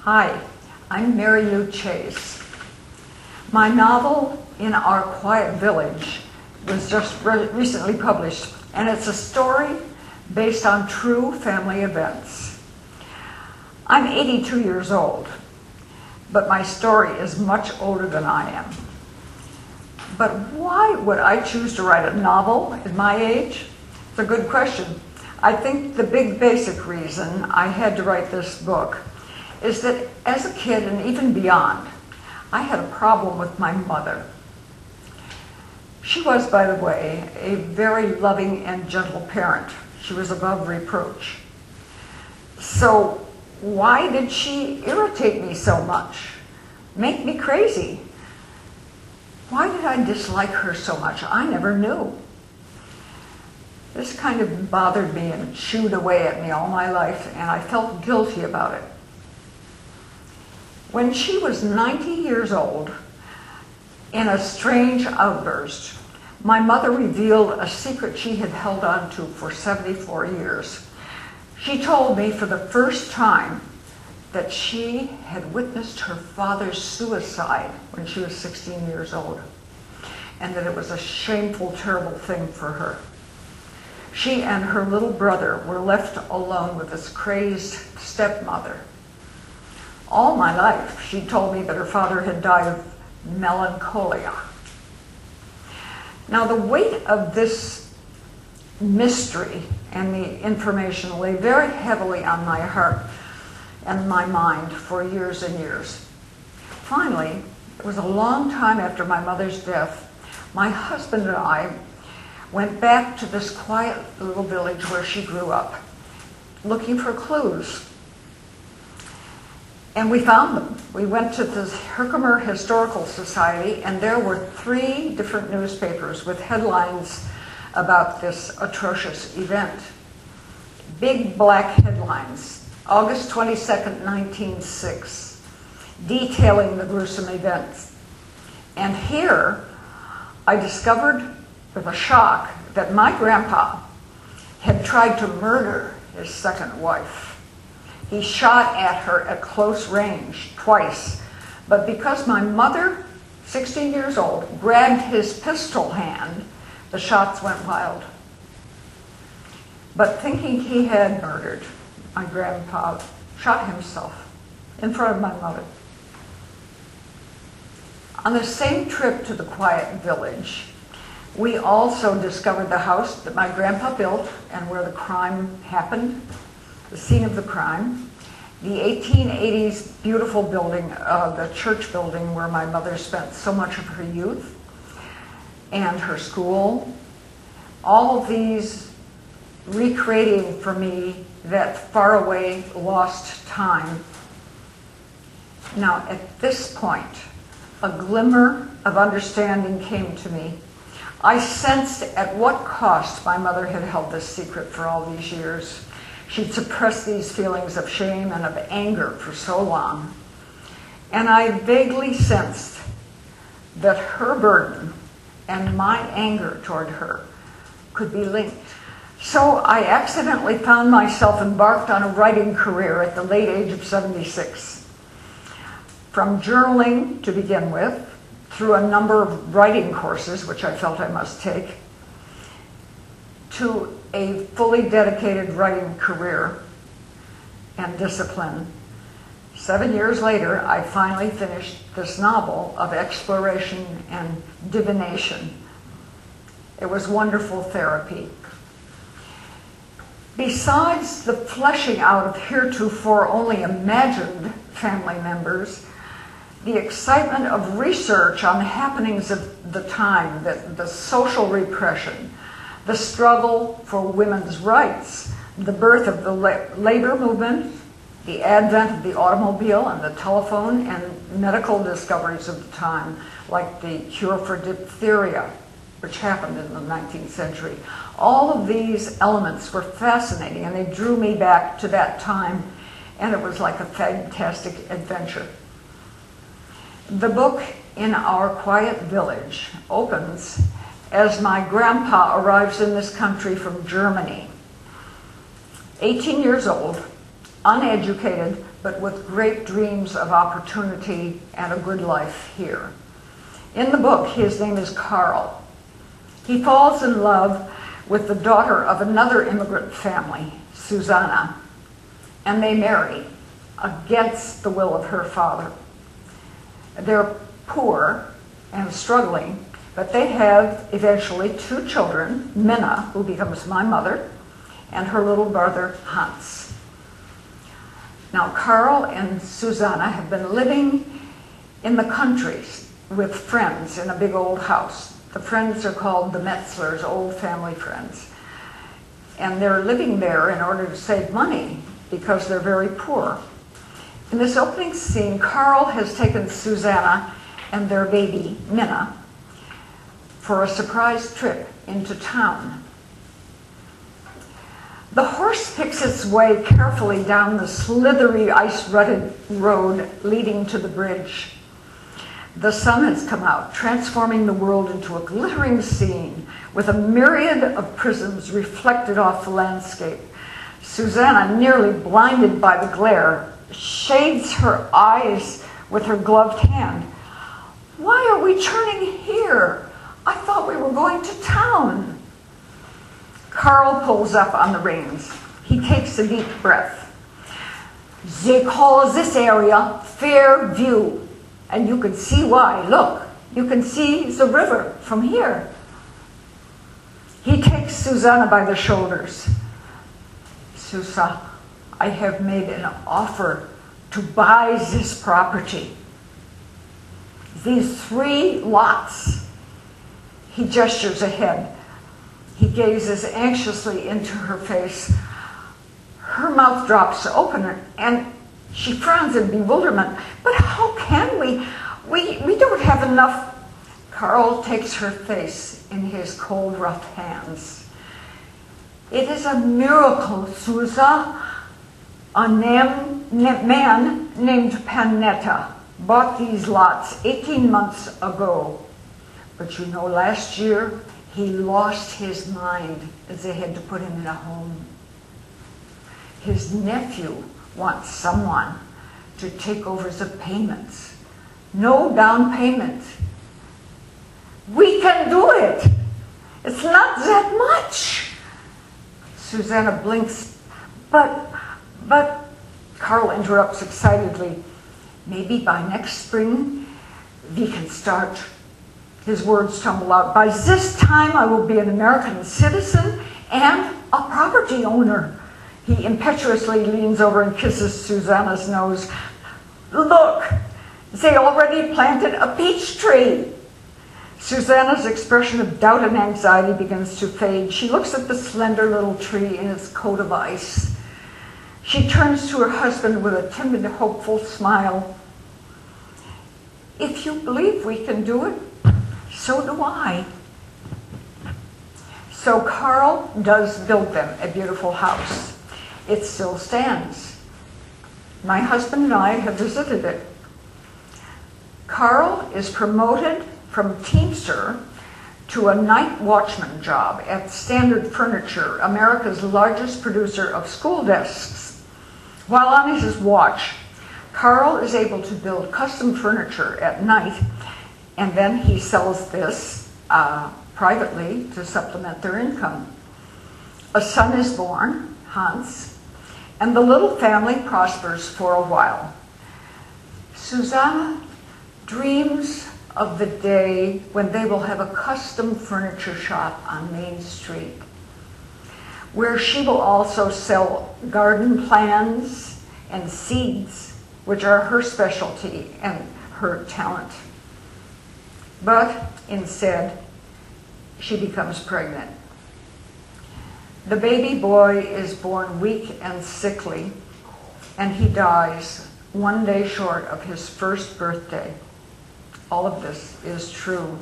Hi, I'm Mary Lou Chayes. My novel, In Our Quiet Village, was just recently published, and it's a story based on true family events. I'm 82 years old, but my story is much older than I am. But why would I choose to write a novel at my age? It's a good question. I think the big basic reason I had to write this book is that as a kid and even beyond, I had a problem with my mother. She was, by the way, a very loving and gentle parent. She was above reproach. So why did she irritate me so much? Make me crazy? Why did I dislike her so much? I never knew. This kind of bothered me and chewed away at me all my life, and I felt guilty about it. When she was 90 years old, in a strange outburst, my mother revealed a secret she had held on to for 74 years. She told me for the first time that she had witnessed her father's suicide when she was 16 years old, and that it was a shameful, terrible thing for her. She and her little brother were left alone with this crazed stepmother. All my life, she told me that her father had died of melancholia. Now, the weight of this mystery and the information lay very heavily on my heart and my mind for years and years. Finally, it was a long time after my mother's death, my husband and I went back to this quiet little village where she grew up, looking for clues. And we found them. We went to the Herkimer Historical Society, and there were 3 different newspapers with headlines about this atrocious event. Big black headlines, August 22nd, 1906, detailing the gruesome events. And here, I discovered with a shock that my grandpa had tried to murder his second wife. He shot at her at close range twice, but because my mother, 16 years old, grabbed his pistol hand, the shots went wild. But thinking he had murdered my grandpa, shot himself in front of my mother. On the same trip to the quiet village, we also discovered the house that my grandpa built and where the crime happened, the scene of the crime, the 1880s beautiful building, the church building where my mother spent so much of her youth, and her school. All of these recreating for me that faraway lost time. Now, at this point, a glimmer of understanding came to me. I sensed at what cost my mother had held this secret for all these years. She'd suppressed these feelings of shame and of anger for so long. And I vaguely sensed that her burden and my anger toward her could be linked. So I accidentally found myself embarked on a writing career at the late age of 76. From journaling to begin with, through a number of writing courses, which I felt I must take, to a fully dedicated writing career and discipline. 7 years later, I finally finished this novel of exploration and divination. It was wonderful therapy. Besides the fleshing out of heretofore only imagined family members, the excitement of research on the happenings of the time, the social repression, the struggle for women's rights, the birth of the labor movement, the advent of the automobile and the telephone, and medical discoveries of the time, like the cure for diphtheria, which happened in the 19th century. All of these elements were fascinating, and they drew me back to that time, and it was like a fantastic adventure. The book, In Our Quiet Village, opens as my grandpa arrives in this country from Germany. 18 years old, uneducated, but with great dreams of opportunity and a good life here. In the book, his name is Carl. He falls in love with the daughter of another immigrant family, Susanna, and they marry against the will of her father. They're poor and struggling, but they have eventually 2 children, Minna, who becomes my mother, and her little brother, Hans. Now, Carl and Susanna have been living in the country with friends in a big old house. The friends are called the Metzlers, old family friends. And they're living there in order to save money because they're very poor. In this opening scene, Carl has taken Susanna and their baby, Minna, for a surprise trip into town. The horse picks its way carefully down the slithery, ice-rutted road leading to the bridge. The sun has come out, transforming the world into a glittering scene with a myriad of prisms reflected off the landscape. Susanna, nearly blinded by the glare, shades her eyes with her gloved hand. "Why are we turning here? I thought we were going to town." Carl pulls up on the reins. He takes a deep breath. "They call this area Fairview. And you can see why. Look, you can see the river from here." He takes Susanna by the shoulders. "Susa, I have made an offer to buy this property. These 3 lots. He gestures ahead. He gazes anxiously into her face. Her mouth drops open and she frowns in bewilderment. "But how can we? We don't have enough." Carl takes her face in his cold, rough hands. "It is a miracle, Susa. A man named Panetta bought these lots 18 months ago. But you know, last year he lost his mind as they had to put him in a home. His nephew wants someone to take over the payments. No down payment. We can do it. It's not that much." Susanna blinks. But, Carl interrupts excitedly. "Maybe by next spring we can start." His words tumble out. "By this time I will be an American citizen and a property owner." He impetuously leans over and kisses Susanna's nose. "Look, they already planted a peach tree." Susanna's expression of doubt and anxiety begins to fade. She looks at the slender little tree in its coat of ice. She turns to her husband with a timid, hopeful smile. "If you believe we can do it, so do I." So Carl does build them a beautiful house. It still stands. My husband and I have visited it. Carl is promoted from Teamster to a night watchman job at Standard Furniture, America's largest producer of school desks. While on his watch, Carl is able to build custom furniture at night, and then he sells this privately to supplement their income. A son is born, Hans, and the little family prospers for a while. Susanna dreams of the day when they will have a custom furniture shop on Main Street, where she will also sell garden plants and seeds, which are her specialty and her talent. But instead, she becomes pregnant. The baby boy is born weak and sickly, and he dies 1 day short of his first birthday. All of this is true.